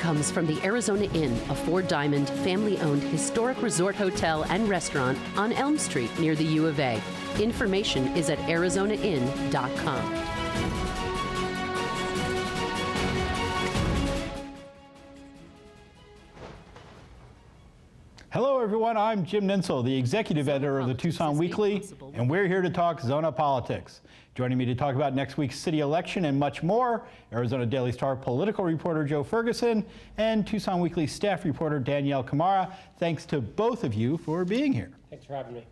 comes from the Arizona Inn, a four-diamond, family-owned historic resort hotel and restaurant on Elm Street near the U of A. Information is at arizonainn.com. Hello, everyone. I'm Jim Ninsel, the executive editor of the Tucson Weekly, and we're here to talk Zona politics. Joining me to talk about next week's city election and much more, Arizona Daily Star political reporter Joe Ferguson and Tucson Weekly staff reporter Danyelle Khmara. Thanks to both of you for being here. Thanks for having me.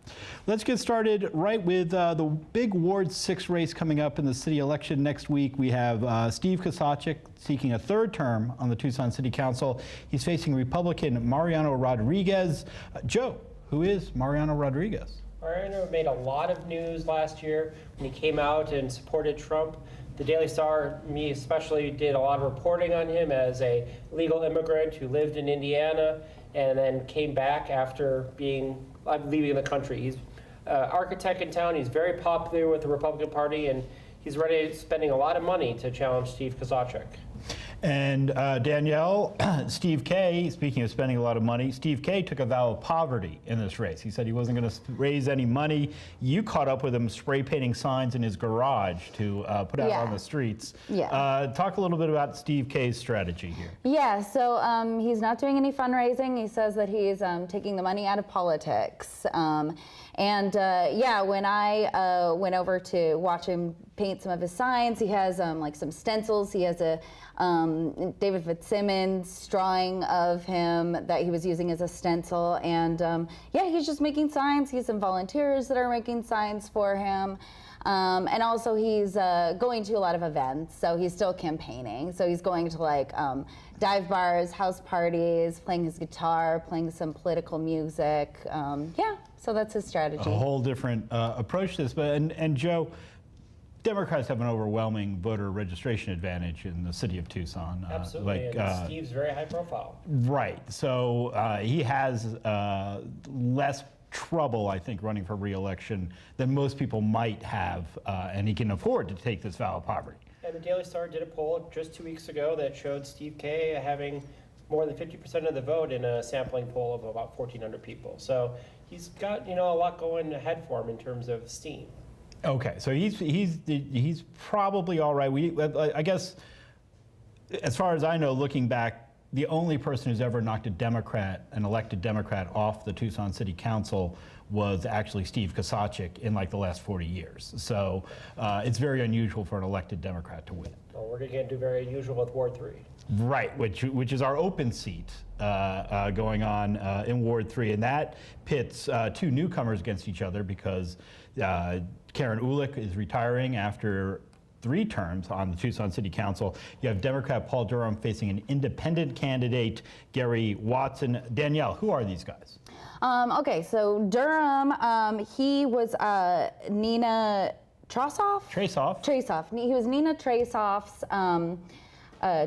Let's get started right with the big Ward 6 race coming up in the city election next week. We have Steve Khmara seeking a third term on the Tucson City Council. He's facing Republican Mariano Rodriguez. Joe, who is Mariano Rodriguez? Mariano made a lot of news last year when he came out and supported Trump. The Daily Star, me especially, did a lot of reporting on him as a legal immigrant who lived in Indiana and then came back after leaving the country. He's an architect in town. He's very popular with the Republican Party, and he's spending a lot of money to challenge Steve Khmara. And Danyelle, Steve K, speaking of spending a lot of money, Steve K took a vow of poverty in this race. He said he wasn't going to raise any money. You caught up with him spray painting signs in his garage to put out on the streets. Yeah. Talk a little bit about Steve K's strategy here. Yeah, so he's not doing any fundraising. He says that he's taking the money out of politics. Yeah, when I went over to watch him paint some of his signs, he has like some stencils. He has a David Fitzsimmons drawing of him that he was using as a stencil. And yeah, he's just making signs. He has some volunteers that are making signs for him. And also he's going to a lot of events, so he's still campaigning. So he's going to like dive bars, house parties, playing his guitar, playing some political music. Yeah, so that's his strategy. A whole different approach to this. But and Joe, Democrats have an overwhelming voter registration advantage in the city of Tucson. Absolutely, and Steve's very high profile. Right, so he has less trouble, I think, running for re-election than most people might have, and he can afford to take this vow of poverty. And the Daily Star did a poll just 2 weeks ago that showed Steve K having more than 50% of the vote in a sampling poll of about 1,400 people. So he's got a lot going ahead for him in terms of steam. Okay, so he's probably all right. I guess, as far as I know, looking back, the only person who's ever knocked an elected Democrat off the Tucson City Council was actually Steve Khmara in like the last 40 years. So it's very unusual for an elected Democrat to win. Well, we're going to do very unusual with Ward 3. Right, which is our open seat going on in Ward 3. And that pits two newcomers against each other because Karen Ulick is retiring after 3 terms on the Tucson City Council. You have Democrat Paul Durham facing an independent candidate, Gary Watson. Danyelle, who are these guys? Okay, so Durham, he was Nina Trasoff? Trasoff. He was Nina Trasoff's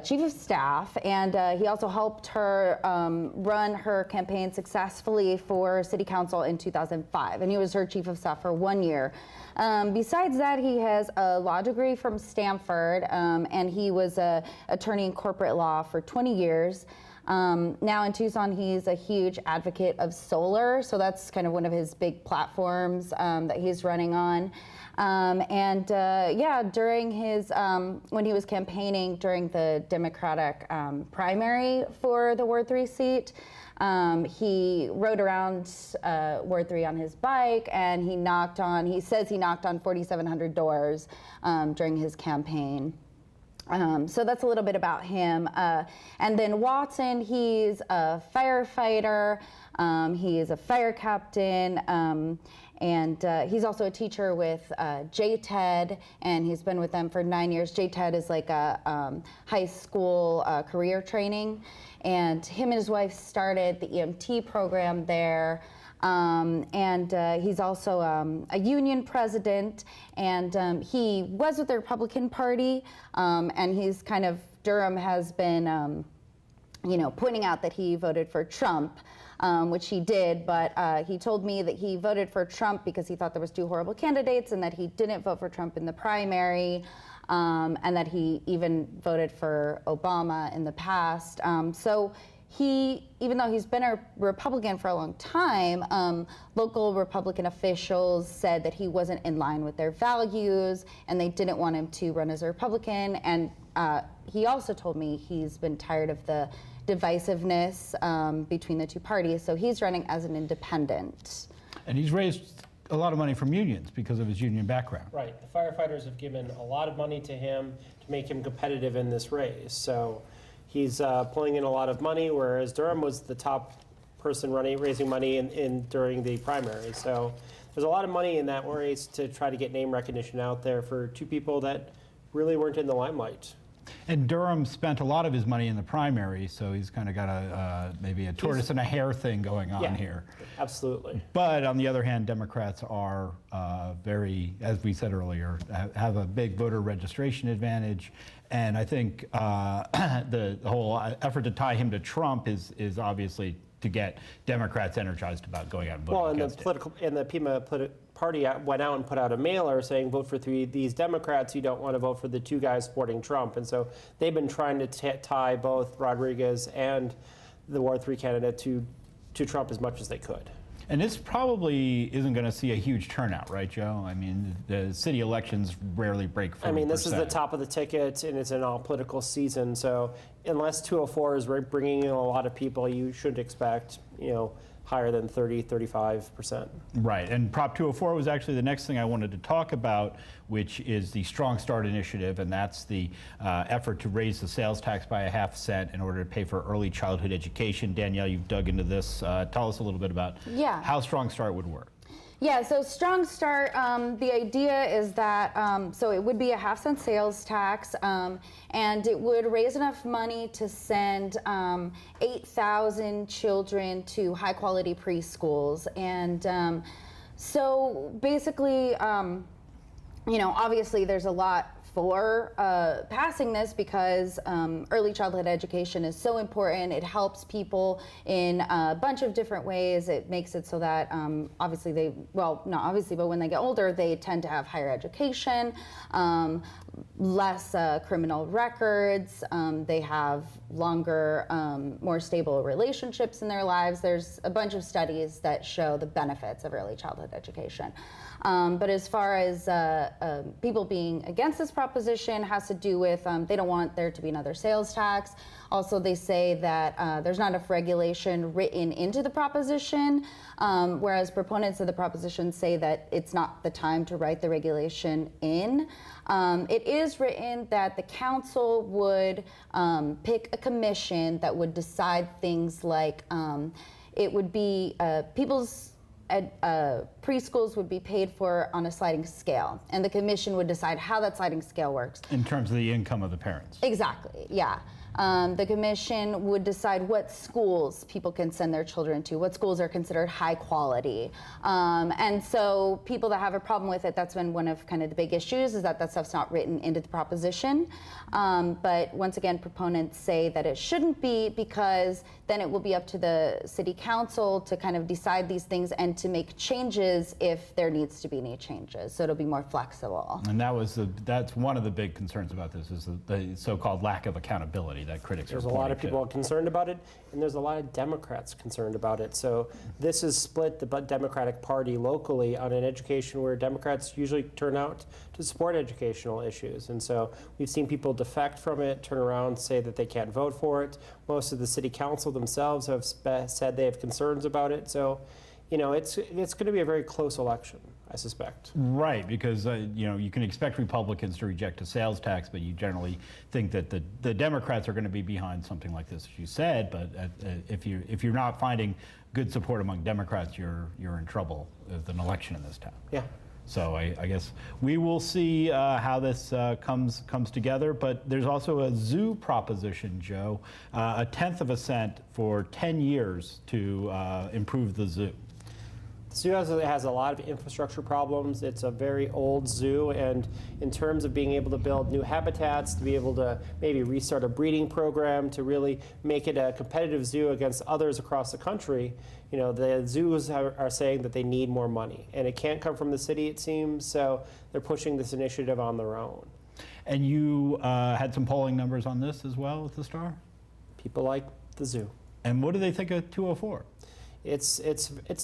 chief of staff, and he also helped her run her campaign successfully for city council in 2005, and he was her chief of staff for 1 year. Besides that, he has a law degree from Stanford, and he was an attorney in corporate law for 20 years. Now in Tucson, he's a huge advocate of solar, so that's kind of one of his big platforms that he's running on. Yeah, during his, when he was campaigning during the Democratic primary for the Ward 3 seat, he rode around Ward 3 on his bike, and he says he knocked on 4,700 doors during his campaign. So that's a little bit about him. And then Watson, he's a firefighter, he is a fire captain, and he's also a teacher with JTED, and he's been with them for 9 years. JTED is like a high school career training, and him and his wife started the EMT program there. He's also a union president, and he was with the Republican Party, and he's Durham has been pointing out that he voted for Trump, which he did, but he told me that he voted for Trump because he thought there was 2 horrible candidates, and that he didn't vote for Trump in the primary, and that he even voted for Obama in the past. So he, even though he's been a Republican for a long time, local Republican officials said that he wasn't in line with their values, and they didn't want him to run as a Republican. And he also told me he's been tired of the divisiveness between the 2 parties, so he's running as an independent. And he's raised a lot of money from unions because of his union background. Right. The firefighters have given a lot of money to him to make him competitive in this race. So he's pulling in a lot of money, whereas Durham was the top person raising money during the primary. So there's a lot of money in that race to try to get name recognition out there for 2 people that really weren't in the limelight. And Durham spent a lot of his money in the primary, so he's kind of got maybe a tortoise and a hare thing going on here. Absolutely. But on the other hand, Democrats are very, as we said earlier, have a big voter registration advantage. And I think the whole effort to tie him to Trump is obviously to get Democrats energized about going out and voting against it. And the Pima party went out and put out a mailer saying, vote for these Democrats. You don't want to vote for the 2 guys supporting Trump. And so they've been trying to tie both Rodriguez and the Ward 3 candidate to Trump as much as they could. And this probably isn't going to see a huge turnout, right, Joe? I mean, the city elections rarely break 40%. I mean, this is the top of the ticket, and it's an all-political season. So unless 204 is bringing in a lot of people, you should expect, higher than 35%. Right, and Prop 204 was actually the next thing I wanted to talk about, which is the Strong Start initiative, and that's the effort to raise the sales tax by a half cent in order to pay for early childhood education. Danielle, you've dug into this. Tell us a little bit about how Strong Start would work. Yeah, so Strong Start, the idea is that, so it would be a half-cent sales tax, and it would raise enough money to send 8,000 children to high-quality preschools. And so basically, obviously there's a lot for passing this because early childhood education is so important. It helps people in a bunch of different ways. It makes it so that obviously not obviously, but when they get older, they tend to have higher education, less criminal records, they have longer, more stable relationships in their lives. There's a bunch of studies that show the benefits of early childhood education. But as far as people being against this proposition has to do with they don't want there to be another sales tax. Also, they say that there's not enough regulation written into the proposition, whereas proponents of the proposition say that it's not the time to write the regulation in. It is written that the council would pick a commission that would decide things like it would be preschools would be paid for on a sliding scale, and the commission would decide how that sliding scale works. In terms of the income of the parents. Exactly, yeah. The commission would decide what schools people can send their children to, what schools are considered high quality. And so people that have a problem with it, that's been one of kind of the big issues, is that stuff's not written into the proposition. But once again, proponents say that it shouldn't be, because then it will be up to the city council to kind of decide these things and to make changes if there needs to be any changes. So it'll be more flexible. And that's one of the big concerns about this, is the so-called lack of accountability that critics are pointing to. There's a lot of people concerned about it, and there's a lot of Democrats concerned about it. So this has split the Democratic Party locally on an education where Democrats usually turn out to support educational issues. And so we've seen people defect from it, turn around, say that they can't vote for it. Most of the city council themselves have said they have concerns about it. So, it's going to be a very close election, I suspect. Right, because you can expect Republicans to reject a sales tax, but you generally think that the Democrats are going to be behind something like this, as you said. But if you're not finding good support among Democrats, you're in trouble with an election in this town. Yeah. So I guess we will see how this comes together. But there's also a zoo proposition, Joe, a tenth of a cent for 10 years to improve the zoo. The Zoo has a lot of infrastructure problems. It's a very old zoo, and in terms of being able to build new habitats, to be able to maybe restart a breeding program, to really make it a competitive zoo against others across the country, the zoos are saying that they need more money, and it can't come from the city, it seems, so they're pushing this initiative on their own. And you had some polling numbers on this as well at the Star? People like the zoo. And what do they think of 204? It's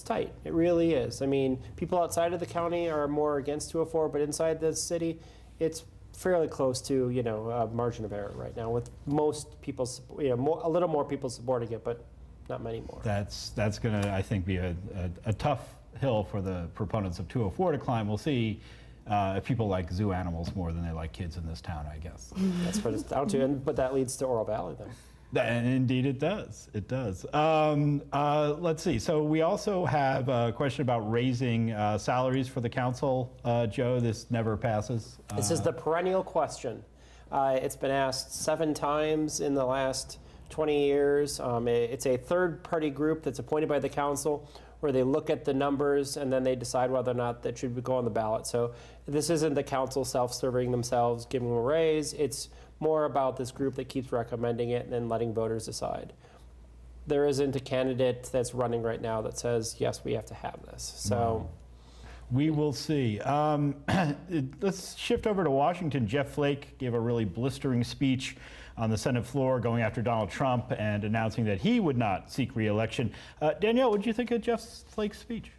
tight. It really is. I mean, people outside of the county are more against 204, but inside the city, it's fairly close to a margin of error right now, with most people, a little more people supporting it, but not many more. That's going to, I think, be a tough hill for the proponents of 204 to climb. We'll see if people like zoo animals more than they like kids in this town, I guess. That's what it's down to, but that leads to Oro Valley, then. And indeed it does. It does. Let's see. So we also have a question about raising salaries for the council. Joe, this never passes. This is the perennial question. It's been asked 7 times in the last 20 years. It's a third-party group that's appointed by the council where they look at the numbers and then they decide whether or not that should go on the ballot. So this isn't the council self-serving themselves, giving them a raise. It's more about this group that keeps recommending it and then letting voters decide. There isn't a candidate that's running right now that says, yes, we have to have this. So we will see. Let's shift over to Washington. Jeff Flake gave a really blistering speech on the Senate floor going after Donald Trump and announcing that he would not seek re-election. Danyelle, what did you think of Jeff Flake's speech?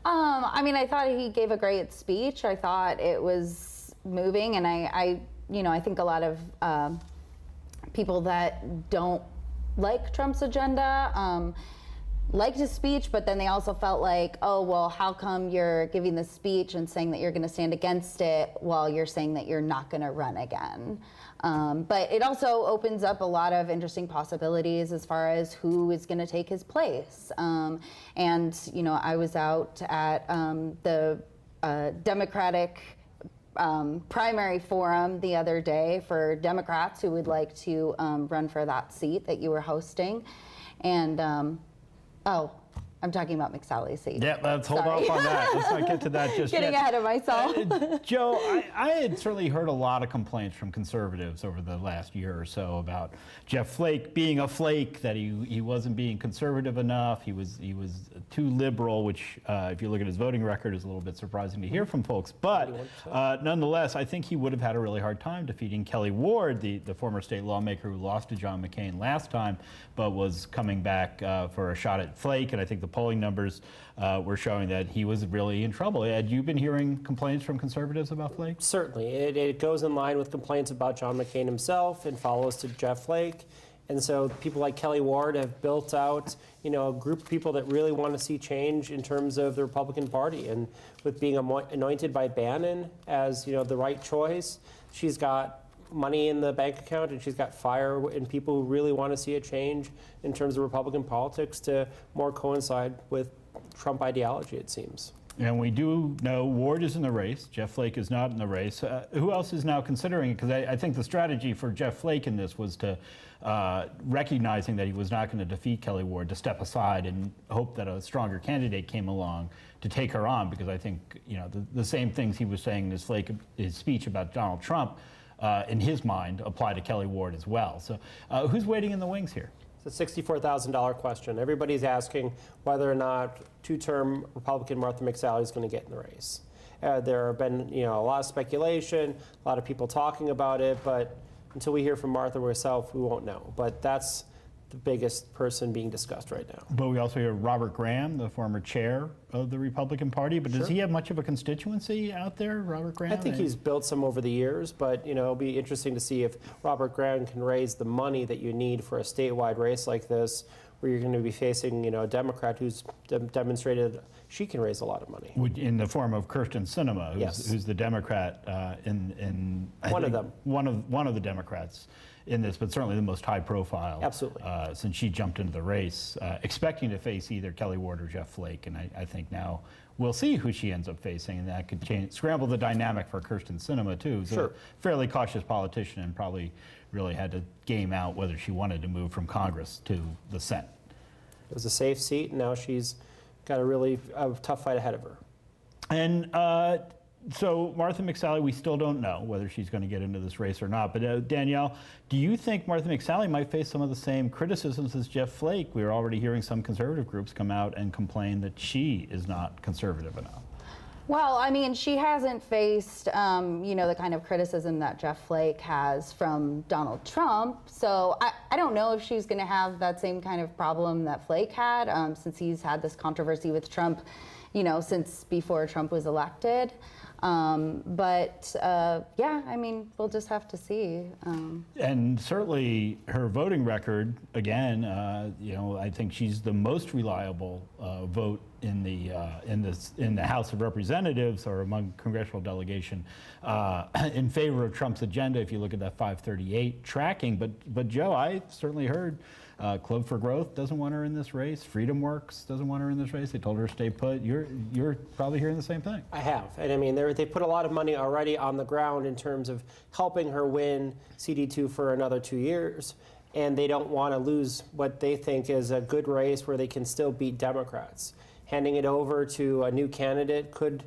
I mean, I thought he gave a great speech. I thought it was moving, and I think a lot of people that don't like Trump's agenda liked his speech, but then they also felt like, oh, well, how come you're giving this speech and saying that you're going to stand against it while you're saying that you're not going to run again? But it also opens up a lot of interesting possibilities as far as who is going to take his place. And, I was out at the Democratic primary forum the other day for Democrats who would like to run for that seat that you were hosting. And, I'm talking about McSally's seat. Yeah, let's hold off on that. Let's not get to that just Getting yet. ahead of myself. Joe, I had certainly heard a lot of complaints from conservatives over the last year or so about Jeff Flake being a flake, that he wasn't being conservative enough. He was too liberal, which, if you look at his voting record, is a little bit surprising to hear from folks. But nonetheless, I think he would have had a really hard time defeating Kelly Ward, the former state lawmaker who lost to John McCain last time, but was coming back for a shot at Flake. And I think the polling numbers were showing that he was really in trouble. Had you been hearing complaints from conservatives about Flake? Certainly. It goes in line with complaints about John McCain himself and follows to Jeff Flake. And so people like Kelly Ward have built out, a group of people that really want to see change in terms of the Republican Party. And with being anointed by Bannon as, the right choice, she's got money in the bank account and she's got fire in people who really want to see a change in terms of Republican politics to more coincide with Trump ideology, it seems. And we do know Ward is in the race. Jeff Flake is not in the race. Who else is now considering it? Because I think the strategy for Jeff Flake in this was to, recognizing that he was not going to defeat Kelly Ward, to step aside and hope that a stronger candidate came along to take her on. Because I think, the same things he was saying in his speech about Donald Trump, in his mind, apply to Kelly Ward as well. So who's waiting in the wings here? It's a $64,000 question. Everybody's asking whether or not two-term Republican Martha McSally is going to get in the race. There have been, a lot of speculation, a lot of people talking about it, but until we hear from Martha herself, we won't know. But that's the biggest person being discussed right now. But we also hear Robert Graham, the former chair of the Republican Party. But does he have much of a constituency out there, Robert Graham? I think he's built some over the years, but it'll be interesting to see if Robert Graham can raise the money that you need for a statewide race like this, where you're going to be facing a Democrat who's demonstrated she can raise a lot of money. In the form of Kirsten Sinema, who's the Democrat one of the Democrats in this, but certainly the most high profile. Absolutely. Since she jumped into the race, expecting to face either Kelly Ward or Jeff Flake. And I think now we'll see who she ends up facing, and that could scramble the dynamic for Kirsten Sinema, too. Who's a fairly cautious politician and probably really had to game out whether she wanted to move from Congress to the Senate. It was a safe seat, and now she's got a really tough fight ahead of her. And so Martha McSally, we still don't know whether she's going to get into this race or not. But Danielle, do you think Martha McSally might face some of the same criticisms as Jeff Flake? We are already hearing some conservative groups come out and complain that she is not conservative enough. Well, I mean, she hasn't faced, the kind of criticism that Jeff Flake has from Donald Trump. So I don't know if she's going to have that same kind of problem that Flake had, since he's had this controversy with Trump, since before Trump was elected. Yeah, I mean, we'll just have to see. And certainly her voting record, again, I think she's the most reliable vote in the House of Representatives or among congressional delegation in favor of Trump's agenda. If you look at that 538 tracking, but Joe, I certainly heard Club for Growth doesn't want her in this race. Freedom Works doesn't want her in this race. They told her to stay put. You're probably hearing the same thing. I have, and I mean they put a lot of money already on the ground in terms of helping her win CD2 for another 2 years, and they don't want to lose what they think is a good race where they can still beat Democrats. Handing it over to a new candidate could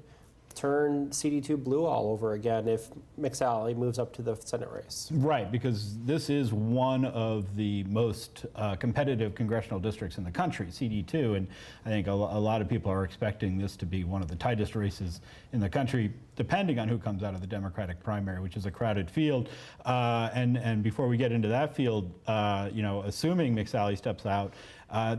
turn CD2 blue all over again if McSally moves up to the Senate race. Right, because this is one of the most competitive congressional districts in the country, CD2, and I think a lot of people are expecting this to be one of the tightest races in the country, depending on who comes out of the Democratic primary, which is a crowded field. And before we get into that field, assuming McSally steps out,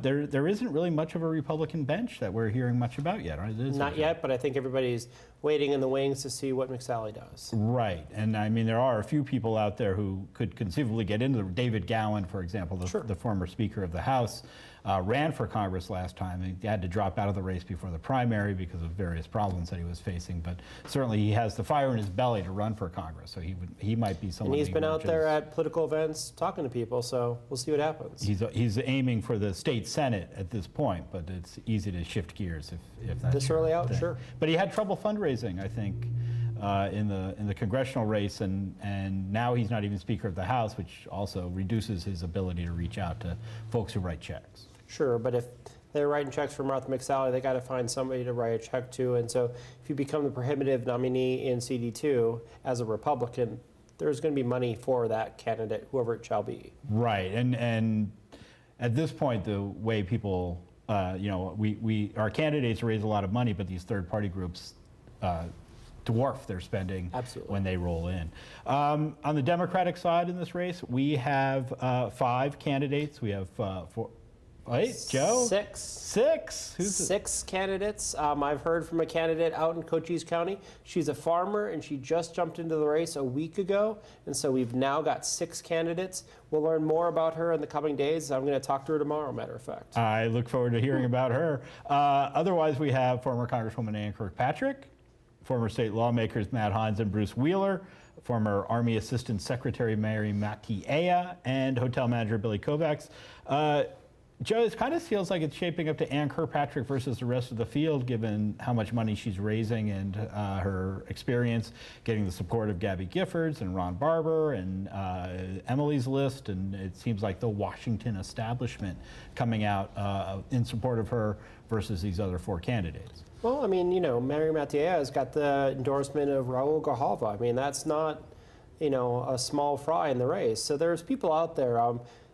there isn't really much of a Republican bench that we're hearing much about yet, right? Not yet, but I think everybody's waiting in the wings to see what McSally does. Right, and I mean, there are a few people out there who could conceivably get into David Gowan, for example, the former Speaker of the House, ran for Congress last time. He had to drop out of the race before the primary because of various problems that he was facing, but certainly he has the fire in his belly to run for Congress, so he might be someone. And he's been out there at political events talking to people, so we'll see what happens. He's aiming for the state Senate at this point, but it's easy to shift gears if that's this early out, sure. But he had trouble fundraising, I think, in the congressional race, and now he's not even Speaker of the House, which also reduces his ability to reach out to folks who write checks. Sure, but if they're writing checks for Martha McSally, they got to find somebody to write a check to, and so if you become the prohibitive nominee in CD2 as a Republican, there's going to be money for that candidate, whoever it shall be. Right, and at this point, the way people, our candidates raise a lot of money, but these third-party groups dwarf their spending when they roll in. On the Democratic side in this race, we have 5 candidates. We have 4. Wait, Joe? Six? Who's Six candidates. I've heard from a candidate out in Cochise County. She's a farmer, and she just jumped into the race a week ago, and so we've now got 6 candidates. We'll learn more about her in the coming days. I'm going to talk to her tomorrow, matter of fact. I look forward to hearing about her. Otherwise, we have former Congresswoman Ann Kirkpatrick, former state lawmakers Matt Hines and Bruce Wheeler, former Army Assistant Secretary Mary Makiea, and hotel manager Billy Kovacs. Joe, it kind of feels like it's shaping up to Ann Kirkpatrick versus the rest of the field, given how much money she's raising and her experience getting the support of Gabby Giffords and Ron Barber and Emily's List, and it seems like the Washington establishment coming out in support of her versus these other 4 candidates. Well, I mean, Mary Makiea has got the endorsement of Raul Grijalva. I mean, that's not, a small fry in the race. So there's people out there.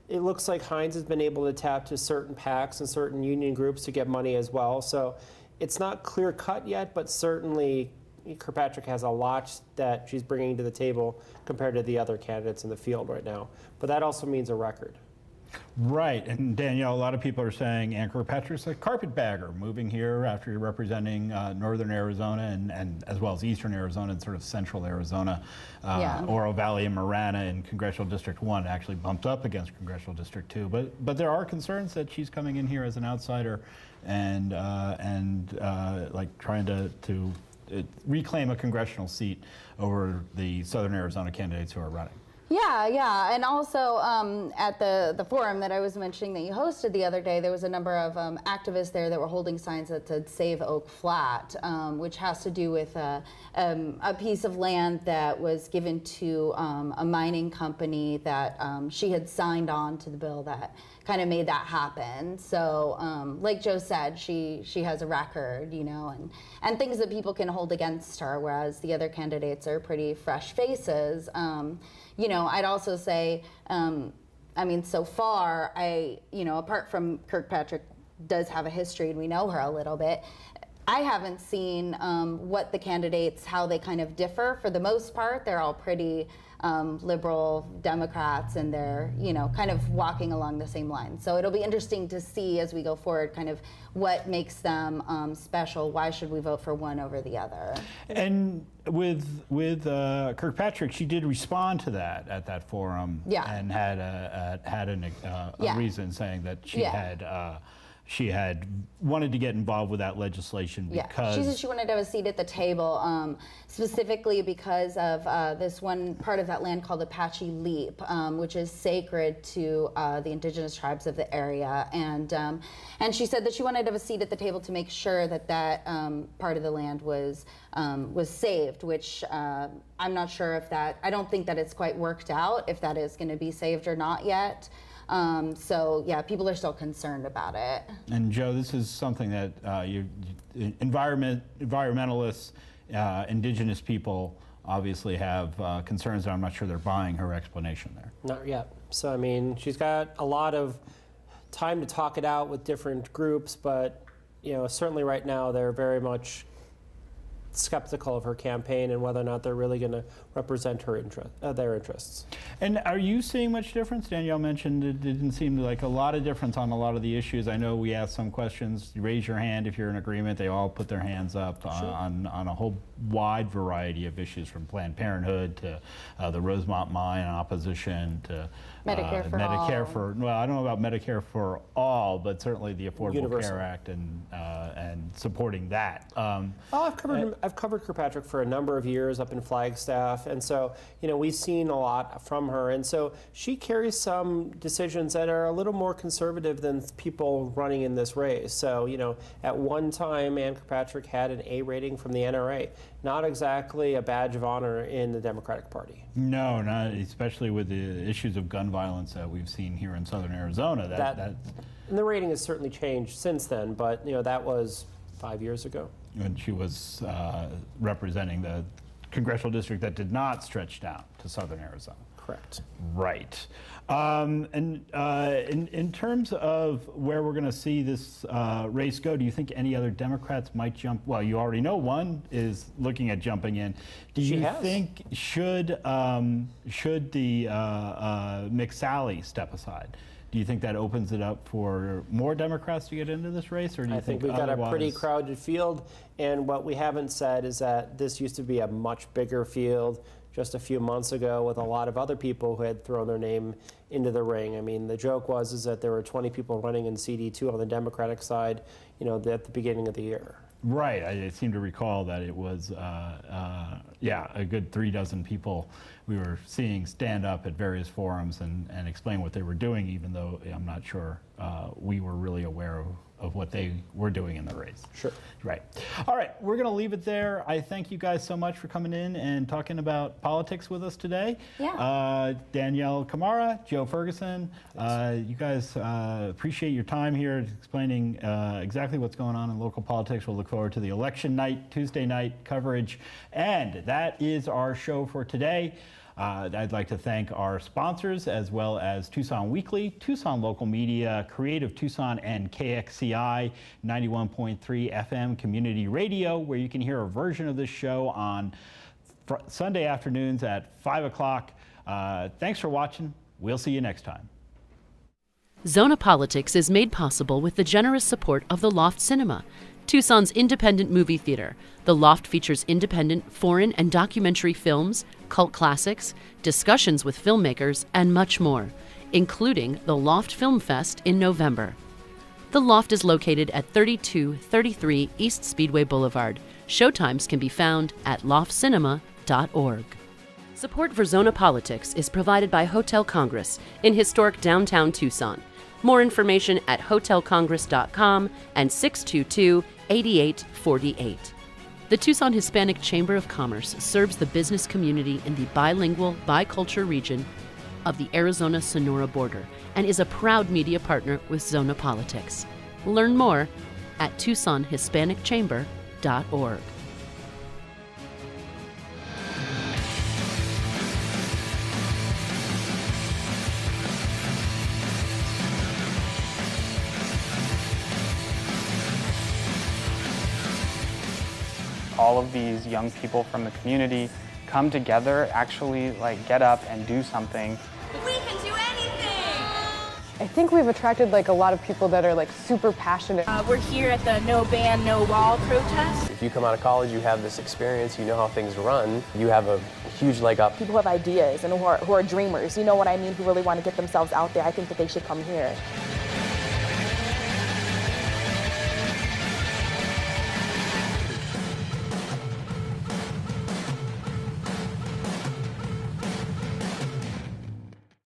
It looks like Hines has been able to tap to certain PACs and certain union groups to get money as well. So it's not clear cut yet, but certainly Kirkpatrick has a lot that she's bringing to the table compared to the other candidates in the field right now. But that also means a record. Right, and Danielle, a lot of people are saying Ann Kirkpatrick's a carpetbagger, moving here after you're representing northern Arizona and as well as eastern Arizona and sort of central Arizona. Oro Valley and Marana in Congressional District 1 actually bumped up against Congressional District 2. But there are concerns that she's coming in here as an outsider and like trying to reclaim a congressional seat over the southern Arizona candidates who are running. Yeah, and also at the forum that I was mentioning that you hosted the other day, there was a number of activists there that were holding signs that said "Save Oak Flat," which has to do with a piece of land that was given to a mining company that she had signed on to the bill that kind of made that happen. So, like Joe said, she has a record, and things that people can hold against her, whereas the other candidates are pretty fresh faces. I'd also say, so far, apart from Kirkpatrick does have a history and we know her a little bit, I haven't seen what the candidates, how they kind of differ. For the most part, they're all pretty liberal Democrats, and they're, kind of walking along the same line. So it'll be interesting to see as we go forward kind of what makes them special. Why should we vote for one over the other? And with Kirkpatrick, she did respond to that at that forum, and had a reason saying that she had wanted to get involved with that legislation because she said she wanted to have a seat at the table, specifically because of this one part of that land called Apache Leap, which is sacred to the indigenous tribes of the area, and she said that she wanted to have a seat at the table to make sure that that part of the land was saved, which I'm not sure if that. I don't think that it's quite worked out if that is going to be saved or not yet. So people are still concerned about it. And Joe, this is something that environmentalists, indigenous people obviously have concerns, and I'm not sure they're buying her explanation there. Not yet. So, she's got a lot of time to talk it out with different groups, but, certainly right now they're very much skeptical of her campaign and whether or not they're really going to represent her their interests. And are you seeing much difference? Danielle mentioned it didn't seem like a lot of difference on a lot of the issues. I know we asked some questions. You raise your hand if you're in agreement. They all put their hands up on a whole wide variety of issues, from Planned Parenthood to the Rosemont mine opposition to Medicare for all. Well, I don't know about Medicare for all, but certainly the Affordable Care Act and supporting that. I've covered Kirkpatrick for a number of years up in Flagstaff, and so we've seen a lot from her, and so she carries some decisions that are a little more conservative than people running in this race. So at one time, Ann Kirkpatrick had an A rating from the NRA, not exactly a badge of honor in the Democratic Party. No, not especially with the issues of gun violence that we've seen here in southern Arizona. And the rating has certainly changed since then, but that was 5 years ago. When she was representing the congressional district that did not stretch down to southern Arizona. Correct. Right. And in terms of where we're going to see this race go, do you think any other Democrats might jump? Well, you already know one is looking at jumping in. Do you think should the McSally step aside? Do you think that opens it up for more Democrats to get into this race, or do you think we've got a pretty crowded field, and what we haven't said is that this used to be a much bigger field just a few months ago with a lot of other people who had thrown their name into the ring. The joke was that there were 20 people running in CD2 on the Democratic side, at the beginning of the year. Right. I seem to recall that it was, a good 3 dozen people we were seeing stand up at various forums and explain what they were doing, even though I'm not sure we were really aware of what they were doing in the race. Sure. Right. All right. We're going to leave it there. I thank you guys so much for coming in and talking about politics with us today. Yeah. Danyelle Khmara, Joe Ferguson, you guys appreciate your time here explaining exactly what's going on in local politics. We'll look forward to the election night, Tuesday night coverage. And that is our show for today. I'd like to thank our sponsors, as well as Tucson Weekly, Tucson Local Media, Creative Tucson, and KXCI 91.3 FM Community Radio, where you can hear a version of this show on Sunday afternoons at 5 o'clock. Thanks for watching. We'll see you next time. Zona Politics is made possible with the generous support of the Loft Cinema, Tucson's independent movie theater. The Loft features independent, foreign, and documentary films, cult classics, discussions with filmmakers, and much more, including the Loft Film Fest in November. The Loft is located at 3233 East Speedway Boulevard. Showtimes can be found at loftcinema.org. Support for Zona Politics is provided by Hotel Congress in historic downtown Tucson. More information at hotelcongress.com and 622-8848. The Tucson Hispanic Chamber of Commerce serves the business community in the bilingual, bicultural region of the Arizona-Sonora border and is a proud media partner with Zona Politics. Learn more at TucsonHispanicChamber.org. All of these young people from the community come together, actually get up and do something. We can do anything! I think we've attracted a lot of people that are super passionate. We're here at the No Ban, No Wall protest. If you come out of college, you have this experience, you know how things run, you have a huge leg up. People who have ideas and who are dreamers, you know what I mean, who really want to get themselves out there, I think that they should come here.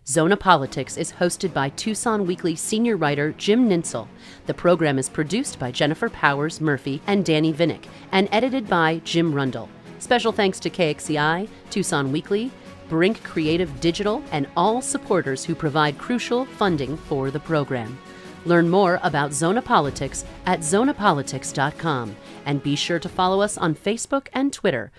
Zona Politics is hosted by Tucson Weekly senior writer Jim Ninsel. The program is produced by Jennifer Powers Murphy and Danny Vinnick and edited by Jim Rundle. Special thanks to KXCI, Tucson Weekly, Brink Creative Digital, and all supporters who provide crucial funding for the program. Learn more about Zona Politics at zonapolitics.com and be sure to follow us on Facebook and Twitter